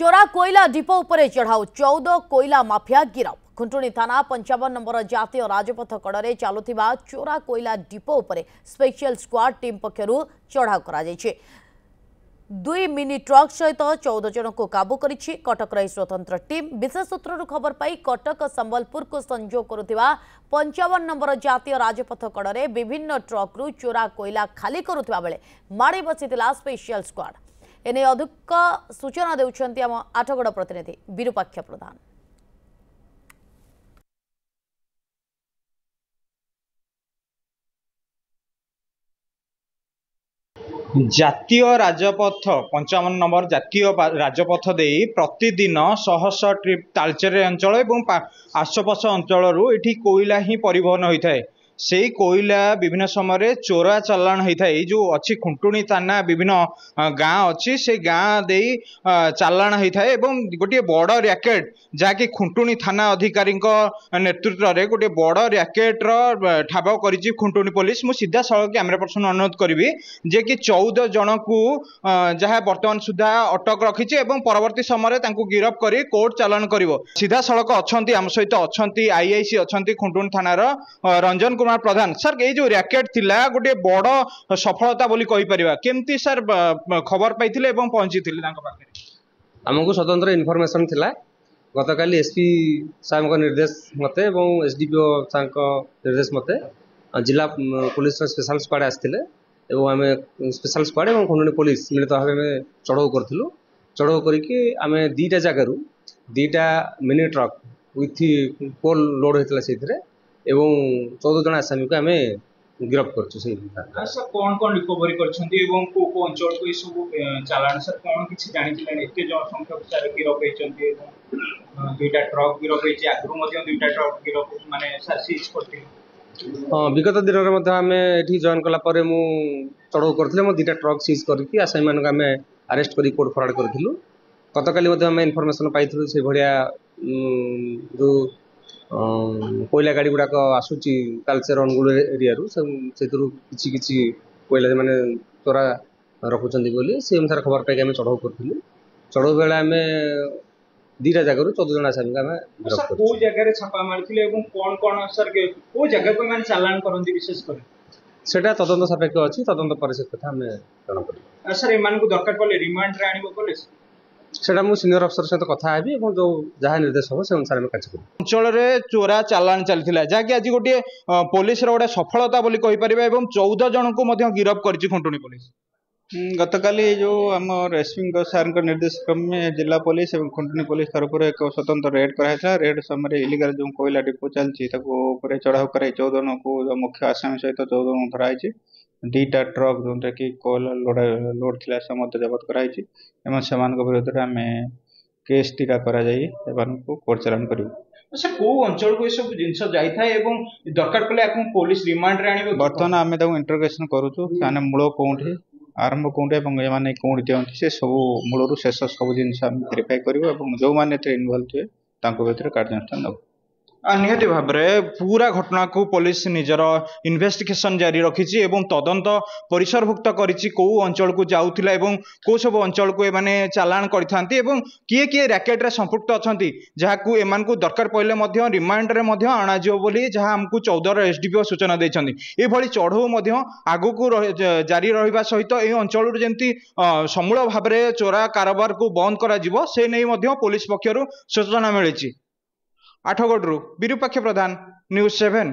चोरा कोयला डिपो उपरे चढ़ाऊ 14 कोयला माफिया गिरफ। खुंटुणी थाना 55 नंबर जातीय राजपथ कड़े चलुथिबा चोरा कोयला डिपो उपरे स्पेशल स्क्वाड टीम पक्षरु चढ़ाऊ करा जायछि। 2 मिनी ट्रक सहित 14 जन को काबू करिछि कटक रही स्वतंत्र टीम। विशेष सूत्रु खबर पाई कटक संबलपुर को संजोग करुथिबा 55 नंबर जातीय राजपथ कड़े विभिन्न ट्रक रु चोरा कोयला खाली करुथिबा बेले माड़ी बसिथिला स्पेशल स्क्वाड। एने अधिक सूचना देउछन्ति आम आठगड़ प्रतिनिधि विरूपाक्ष प्रधान। जातीय राजपथ 55 नंबर जातीय राजपथ दे प्रतिदिन शह शह ट्रिप तालचेर अंचल और आसपास अंचल ये कोयला ही परिवहन होता है। से कोयला विभिन्न समय चोरा चालाण होता है। जो अच्छी खुंटुणी थाना विभिन्न गाँ अच्छी से गाँ दे चालाण होता है। गोटे बड़ रैकेट जहाँकि खुंटुणी थाना अधिकारी नेतृत्व में गोटे बड़ रैकेट्र ठाब कर खुंटुणी पुलिस। मु सीधा सड़क कैमेरा पर्सन अनुरोध करी जे कि 14 जन को जहाँ बर्तमान सुधा अटक रखी परवर्ती समय गिरफ कर कोर्ट चालाण कर। सीधा सड़क अच्छा आम सहित अच्छा आईआईसी अच्छा खुंटुणी थानार रंजन कुमार प्रधान। सर ये जो रैकेट थिला गोटे बड़ सफलता बोली कहि परिबा केमती सर खबर पाइथिले एवं पहुंची थिले तांको पाखे? हमको स्वतंत्र इनफॉरमेशन थिला गतकाली एसपी साहब को निर्देश मते एवं एसडीपीओ साहब को निर्देश मते जिला पुलिस स्पेशल स्क्वाड आस्थिले एवं आमे स्पेशल स्क्वाड एवं खुंटुणी पुलिस मिलित भाव में चढ़ाऊ करथिलु। चढ़ाऊ करिकि आमे दीटा जगह दीटा mini truck with coal load होइतला सेथिरे एवं 14 जन आसामी को आमे गिरफ्त करछु। सर कौन कौन रिकवरी करछन्ती एवं को अंचल को सब चालान सर कौन किछि जानिथिले एते जन संख्या सर गिरफ्त होइछन्ती एवं दुईटा ट्रक गिरफ्त होइछि आगु मध्ये दुईटा ट्रक गिरफ्त माने सर सीज करथि। हां विगत दिन रे मध्ये आमे एठी जॉइन कला परे मु चढ़ाऊ करथिले मो दुईटा ट्रक सीज करके आसामी मान आमे अरेस्ट करी कोर्ट फरवर्ड करथिलु। गतकाली मध्ये आमे इनफॉरमेशन पाइथिलु से भडिया जो कोयला गाड़ी गुड़ाक आसूची तालचेर अनुगुल एरिया किसी किसी कोयला माने चोरा रखुचंदी बोली से अनुसार खबर पाई आमे चढ़ाऊ करथिलु। चढ़ाऊ बेला आमे दीटा जगह 14 जन आसामी आमे गिरफ्त करथिलु। को जगह रे छापा मारथिले एवं कोन कोन सर को जगह को माने चालान करंती विशेष कर सेटा तदंत सापेक्ष अछि। तदंत पर से कथा हमें जाना पड़े। सर एमान को दरकार पड़े रिमांड रे आनिबो पुलिस सेटा मु सीनियर अफसर सहित कथा हेबी एवं जो जहाँ निर्देश हो से अनुसार कार्य करूँ। अंचल चोरा चालाण चलता जहाँकि आज गोटे पुलिस गोटे सफलता बोली कहि परिबा एवं 14 जन को गिरफ्त कर खुंटुणी पुलिस। गतकाली जो आम एसपी सार निर्देश क्रमे जिला पुलिस और खुंटुणी पुलिस तरफ एक स्वतंत्र रेड कराई। रेड समय इलिगाल जो कोयला डिपो चलती चढ़ाऊ कर 14 जन को मुख्य आसामी सहित 14 जन धराई। दुईटा ट्रक जो कि कोयला लोड थी जबत कराई विरुद्ध आम केस टीका कोर्ट चालान कर। को अंचल को सब जिनस जाए दरकार पड़े पुलिस रिमांड रे आनिबो। बर्तमान आम इंटरोगेशन करूँ मूल कौटी आरंभ कौटी ये कौटी दिखती से सब मूलर शेष सब जिन भेरीफाई कर जो मैंने इनवल्व थे कार्यानुष्ठान नब। निहती भाव में पूरा घटना को पुलिस निजर इन्वेस्टिगेशन जारी रखी तदंत परिसरभुक्त करिछि को अंचल को जाउथिला एवं को सब अंचल को एमाने चालान करथांती एवं किए किए रैकेट रे संपुक्त अछंती जहाकू एमान को दरकार पड़े मध्य रिमांड रे मध्य आना जिवो बोली जहां हमकू 14 एसडीपीओ सूचना दैछंती। ए भली चढ़ऊ मध्य आगु को जारी रहिबा सहित ए अंचल जेंती समूल भाव में चोरा कारोबार को बंद करा जिवो से नै मध्य पुलिस पक्षरु सूचना मिलिछि। आठगड़ू विरूपाक्ष प्रधान, न्यूज 7।